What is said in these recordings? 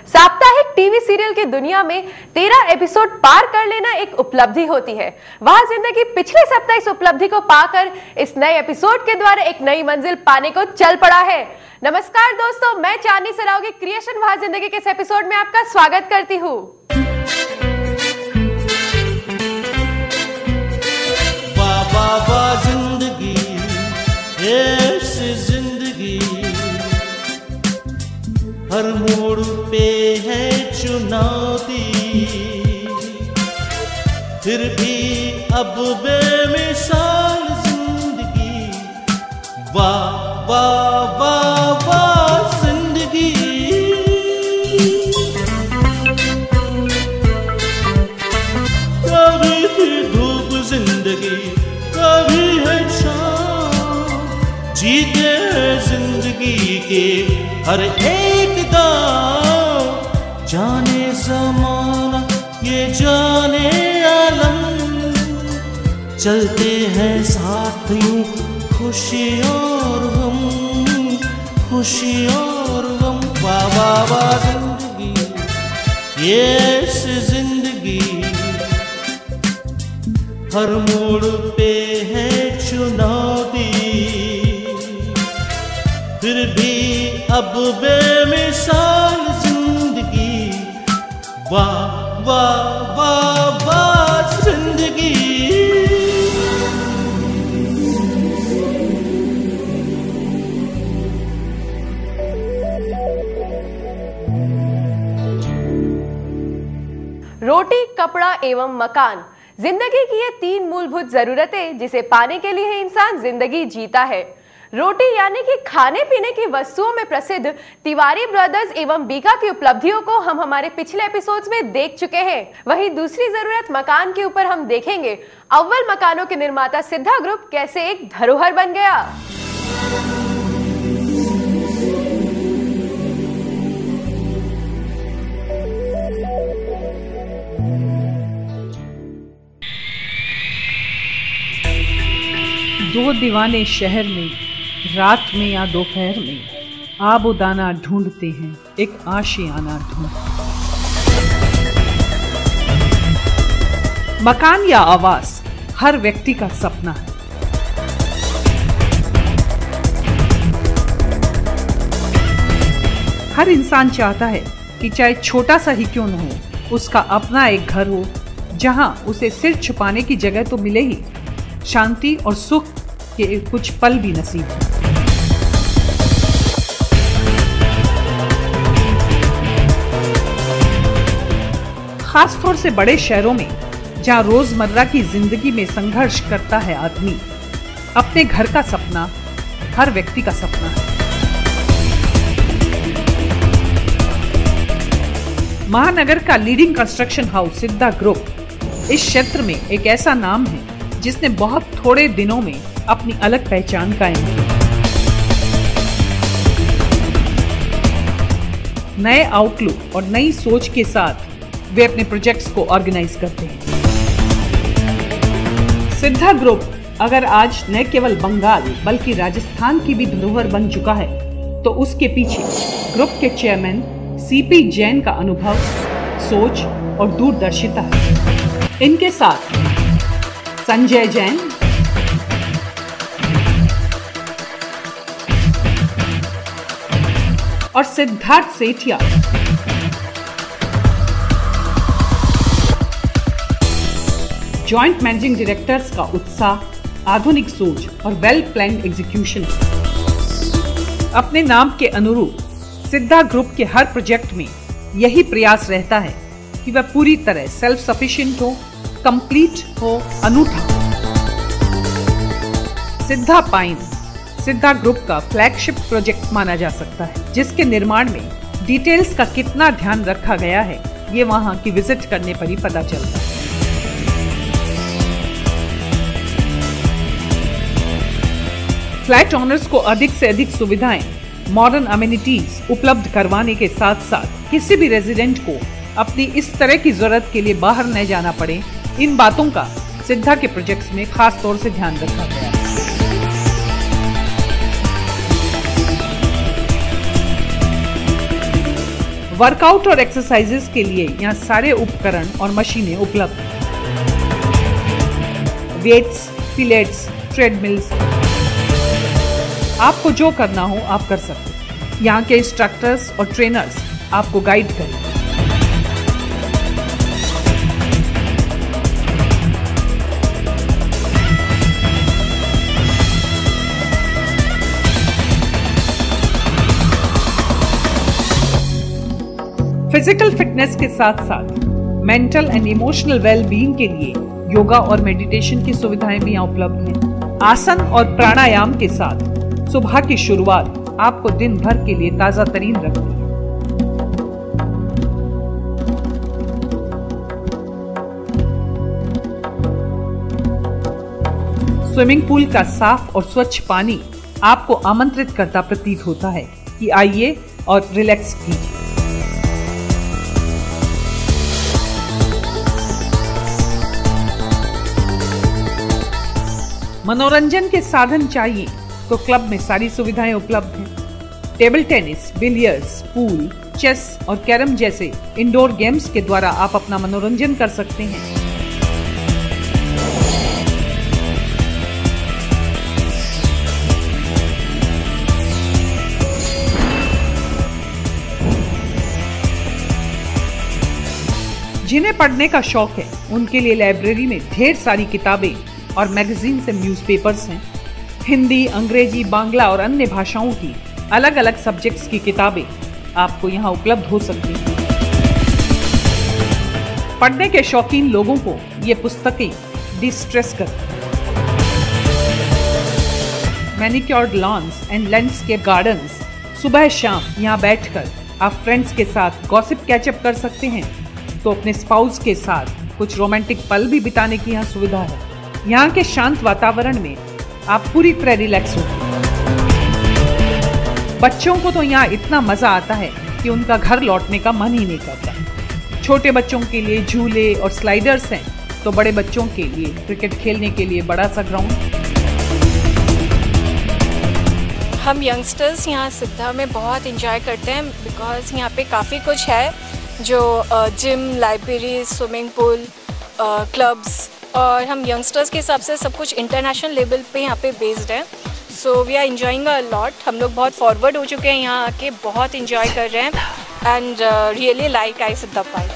साप्ताहिक TV serial की दुनिया में 13 एपिसोड पार कर लेना एक उपलब्धि होती है। वह जिंदगी पिछले सप्ताह इस उपलब्धि को पाकर इस नए एपिसोड के द्वारा एक नई मंजिल पाने को चल पड़ा है। नमस्कार दोस्तों, मैं चांदनी सराव की क्रिएशन वह जिंदगी के इस एपिसोड में आपका स्वागत करती हूँ। जिंदगी ऐसी जिंदगी हर मोड़ पे है चुनौती, फिर भी अब बेमिसाल जिंदगी। वाह वाह वाह वाह जिंदगी। कभी थी धूप जिंदगी, कभी है शाम, जीते हैं जिंदगी के हर एक दाव। जाने ज़माना ये जाने आलम, चलते हैं साथ यूं खुशी और गम, खुशी और गम। वाह वाह वाह जिंदगी ये ऐसी जिंदगी हर मोड़ पे है चुनौती, फिर भी अब बेमिसाल जिंदगी। वाह वाह वाह वाह जिंदगी। रोटी, कपड़ा एवं मकान जिंदगी की ये 3 मूलभूत जरूरतें जिसे पाने के लिए इंसान जिंदगी जीता है। रोटी यानी कि खाने पीने की वस्तुओं में प्रसिद्ध तिवारी ब्रदर्स एवं बीका की उपलब्धियों को हम हमारे पिछले एपिसोड्स में देख चुके हैं। वहीं दूसरी जरूरत मकान के ऊपर हम देखेंगे अव्वल मकानों के निर्माता सिद्धा ग्रुप कैसे एक धरोहर बन गया। दो दीवाने शहर में रात में या दोपहर में आबोदाना ढूंढते हैं, एक आशियाना ढूंढते। मकान या आवास हर व्यक्ति का सपना है। हर इंसान चाहता है कि चाहे छोटा सा ही क्यों न हो, उसका अपना एक घर हो जहां उसे सिर छुपाने की जगह तो मिले ही, शांति और सुख के कुछ पल भी नसीब हो। खास तौर से बड़े शहरों में जहां रोजमर्रा की जिंदगी में संघर्ष करता है आदमी, अपने घर का सपना हर व्यक्ति का सपना है। महानगर का लीडिंग कंस्ट्रक्शन हाउस सिद्धा ग्रुप इस क्षेत्र में एक ऐसा नाम है जिसने बहुत थोड़े दिनों में अपनी अलग पहचान कायम की। नए आउटलुक और नई सोच के साथ वे अपने प्रोजेक्ट्स को ऑर्गेनाइज करते हैं। सिद्धा ग्रुप अगर आज न केवल बंगाल बल्कि राजस्थान की भी धरोहर बन चुका है, तो उसके पीछे ग्रुप के चेयरमैन सीपी जैन का अनुभव, सोच और दूरदर्शिता है। इनके साथ संजय जैन, और Siddharth Sethia joint managing directors का उत्साह, आधुनिक सोच और वेल प्लान्ड एग्जीक्यूशन। अपने नाम के अनुरूप सिद्धा ग्रुप के हर प्रोजेक्ट में यही प्रयास रहता है कि वह पूरी तरह सेल्फ सफिशिएंट हो, कंप्लीट हो, अनूठा। सिद्धा पाइन सिद्धा ग्रुप का फ्लैगशिप प्रोजेक्ट माना जा सकता है, जिसके निर्माण में डिटेल्स का कितना ध्यान रखा गया है ये वहां की विजिट करने पर ही पता चलता है। फ्लैट ओनर्स को अधिक से अधिक सुविधाएं, मॉडर्न अमेनिटीज उपलब्ध करवाने के साथ साथ किसी भी रेजिडेंट को अपनी इस तरह की जरूरत के लिए बाहर न जाना पड़े, इन बातों का सिद्धा के प्रोजेक्ट्स में खास तौर से ध्यान रखा गया है। वर्कआउट और एक्सरसाइजेस के लिए यहाँ सारे उपकरण और मशीनें उपलब्ध हैं। वेट्स, पिलेट्स, ट्रेडमिल्स, आपको जो करना हो आप कर सकते हैं। यहाँ के इंस्ट्रक्टर्स और ट्रेनर्स आपको गाइड करेंगे। फिजिकल फिटनेस के साथ साथ mental and emotional well being के लिए योगा और मेडिटेशन की सुविधाएं भी यहाँ उपलब्ध हैं। आसन और प्राणायाम के साथ सुबह की शुरुआत आपको दिन भर के लिए ताजा तरीन रखती है। स्विमिंग पूल का साफ और स्वच्छ पानी आपको आमंत्रित करता प्रतीत होता है कि आइए और रिलैक्स कीजिए। मनोरंजन के साधन चाहिए तो क्लब में सारी सुविधाएं उपलब्ध हैं। Table tennis, billiards, pool, chess और कैरम जैसे इंडोर गेम्स के द्वारा आप अपना मनोरंजन कर सकते हैं। जिन्हें पढ़ने का शौक है उनके लिए लाइब्रेरी में ढेर सारी किताबें और मैगजीन्स एंड न्यूज़पेपर्स हैं। हिंदी, अंग्रेजी, बांग्ला और अन्य भाषाओं की अलग अलग सब्जेक्ट्स की किताबें आपको यहाँ उपलब्ध हो सकती हैं। पढ़ने के शौकीन लोगों को ये पुस्तकें डिस्ट्रेस करती हैं। Manicured loans and landscape gardens, सुबह शाम यहाँ बैठकर आप फ्रेंड्स के साथ गॉसिप कैचअप कर सकते हैं, तो अपने स्पाउस के साथ कुछ रोमांटिक पल भी बिताने की यहाँ सुविधा है। यहाँ के शांत वातावरण में आप पूरी तरह रिलैक्स होते हैं। बच्चों को तो यहाँ इतना मजा आता है कि उनका घर लौटने का मन ही नहीं करता। छोटे बच्चों के लिए झूले और स्लाइडर्स हैं, तो बड़े बच्चों के लिए क्रिकेट खेलने के लिए बड़ा सा ग्राउंड। हम यंगस्टर्स यहाँ सिद्धा में बहुत इंजॉय करते हैं बिकॉज यहाँ पे काफ़ी कुछ है, जो gym, library, swimming pool, clubs, और हम यंगस्टर्स के हिसाब से सब कुछ इंटरनेशनल लेवल पे यहाँ पे बेस्ड है। So we are enjoying a lot. हम लोग बहुत फॉरवर्ड हो चुके हैं यहाँ आके, बहुत इंजॉय कर रहे हैं एंड रियली लाइक आई सिद्धा पाइन।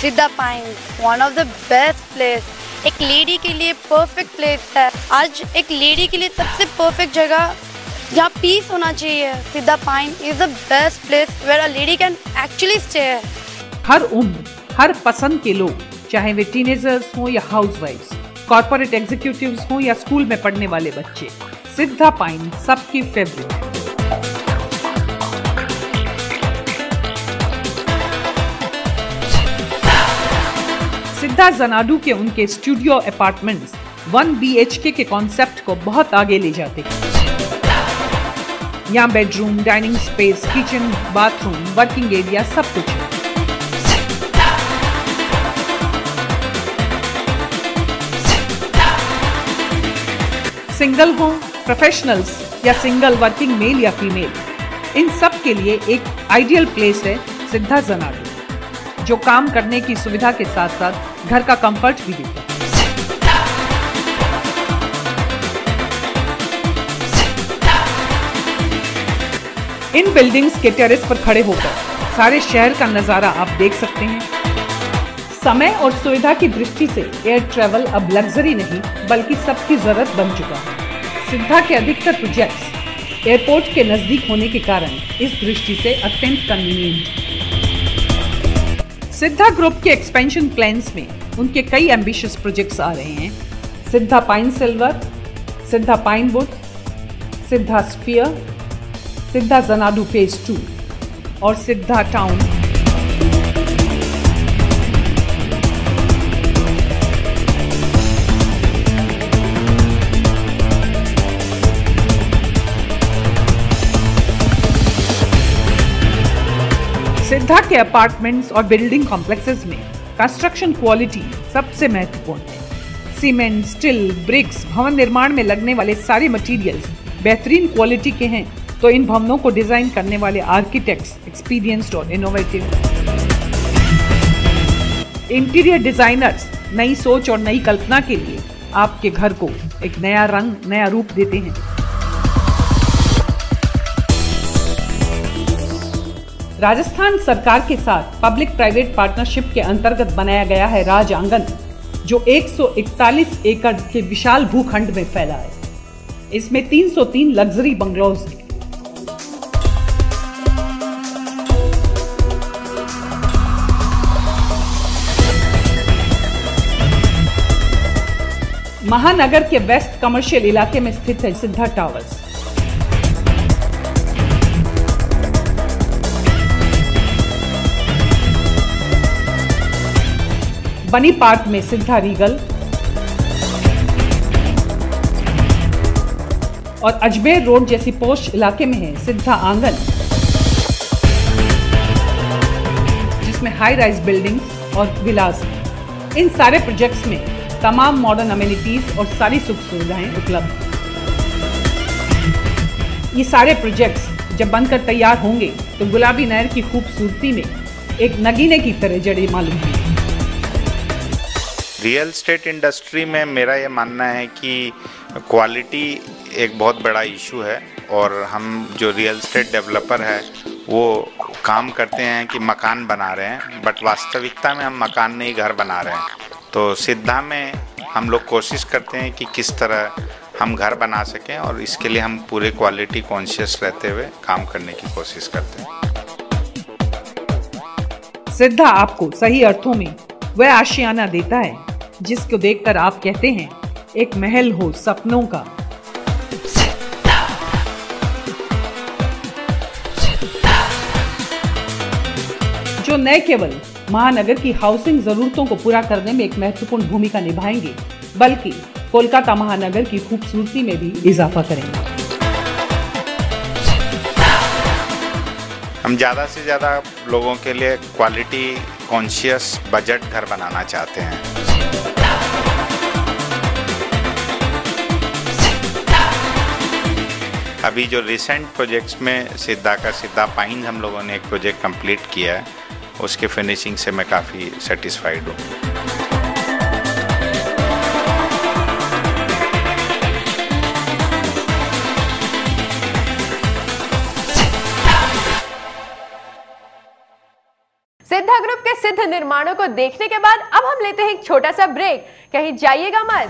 सिद्धा pine one of the best place, एक लेडी के लिए परफेक्ट प्लेस है। आज एक लेडी के लिए सबसे परफेक्ट जगह जहाँ पीस होना चाहिए। Siddha Pine is the best place where a lady can actually stay. हर उम्र, हर पसंद के लोग, चाहे वे टीनेजर्स हों या हाउसवाइफ्स, कॉर्पोरेट एग्जीक्यूटिव्स हों या स्कूल में पढ़ने वाले बच्चे, सिद्धा पाइन सबकी फेवरेट है। सिद्धा ज़नाडू के उनके स्टूडियो अपार्टमेंट्स 1 BHK के कॉन्सेप्ट को बहुत आगे ले जाते हैं। यहाँ bedroom, dining space, kitchen, bathroom, working area सब कुछ है। सिंगल हो, प्रोफेशनल्स या सिंगल वर्किंग मेल या फीमेल, इन सब के लिए एक आइडियल प्लेस है सिद्धा ज़नाडू, जो काम करने की सुविधा के साथ साथ घर का कंफर्ट भी देता है। इन बिल्डिंग्स के टेरेस पर खड़े होकर सारे शहर का नजारा आप देख सकते हैं। समय और सुविधा की दृष्टि से एयर ट्रैवल अब लग्जरी नहीं बल्कि सबकी जरूरत बन चुका है। सिद्धा के अधिकतर प्रोजेक्ट्स एयरपोर्ट के नजदीक होने के कारण इस दृष्टि से अत्यंत कन्वीनियंट है। सिद्धा ग्रुप के एक्सपेंशन प्लान्स में उनके कई एम्बिशियस प्रोजेक्ट्स आ रहे हैं। सिद्धा पाइन सिल्वर, सिद्धा पाइन वुड, सिद्धा स्फीयर, सिद्धा जनाडू फेज 2 और सिद्धा टाउन सिद्धा के अपार्टमेंट्स और बिल्डिंग कॉम्प्लेक्सेस में कंस्ट्रक्शन क्वालिटी सबसे महत्वपूर्ण है। सीमेंट, स्टील, ब्रिक्स, भवन निर्माण में लगने वाले सारे मटेरियल्स बेहतरीन क्वालिटी के हैं, तो इन भवनों को डिजाइन करने वाले आर्किटेक्ट्स एक्सपीरियंस्ड और इनोवेटिव। इंटीरियर डिजाइनर्स नई सोच और नई कल्पना के लिए आपके घर को एक नया रंग, नया रूप देते हैं। राजस्थान सरकार के साथ पब्लिक प्राइवेट पार्टनरशिप के अंतर्गत बनाया गया है राज आंगन, जो 141 एकड़ के विशाल भूखंड में फैला है। इसमें 303 लग्जरी बंगलोज हैं। महानगर के वेस्ट कमर्शियल इलाके में स्थित है सिद्धा टावर्स। बनी पार्क में सिद्धा रीगल और अजमेर रोड जैसी पोश इलाके में है सिद्धा आंगन, जिसमें हाई राइज बिल्डिंग्स और विलास हैं। इन सारे प्रोजेक्ट्स में तमाम मॉडर्न अमेनिटीज और सारी सुख सुविधाएं उपलब्ध हैं। ये सारे प्रोजेक्ट्स जब बनकर तैयार होंगे तो गुलाबी नहर की खूबसूरती में एक नगीने की तरह जड़े मालूम होंगे। रियल एस्टेट इंडस्ट्री में मेरा ये मानना है कि क्वालिटी एक बहुत बड़ा इशू है, और हम जो रियल एस्टेट डेवलपर है वो काम करते हैं कि मकान बना रहे हैं, बट वास्तविकता में हम मकान नहीं घर बना रहे हैं। तो सिद्धा में हम लोग कोशिश करते हैं कि किस तरह हम घर बना सकें, और इसके लिए हम पूरे क्वालिटी कॉन्शियस रहते हुए काम करने की कोशिश करते हैं। सिद्धा आपको सही अर्थों में वह आशियाना देता है जिसको देखकर आप कहते हैं एक महल हो सपनों का। जो न केवल महानगर की हाउसिंग जरूरतों को पूरा करने में एक महत्वपूर्ण भूमिका निभाएंगे, बल्कि कोलकाता महानगर की खूबसूरती में भी इजाफा करेंगे। हम ज़्यादा से ज़्यादा लोगों के लिए क्वालिटी कॉन्शियस बजट घर बनाना चाहते हैं। अभी जो रिसेंट प्रोजेक्ट्स में सिद्धा का सिद्धा पाइन हम लोगों ने एक प्रोजेक्ट कंप्लीट किया है, उसके फिनिशिंग से मैं काफ़ी सेटिस्फाइड हूँ। सिद्धा ग्रुप के सिद्ध निर्माणों को देखने के बाद अब हम लेते हैं एक छोटा सा ब्रेक। कहीं जाइएगा मत।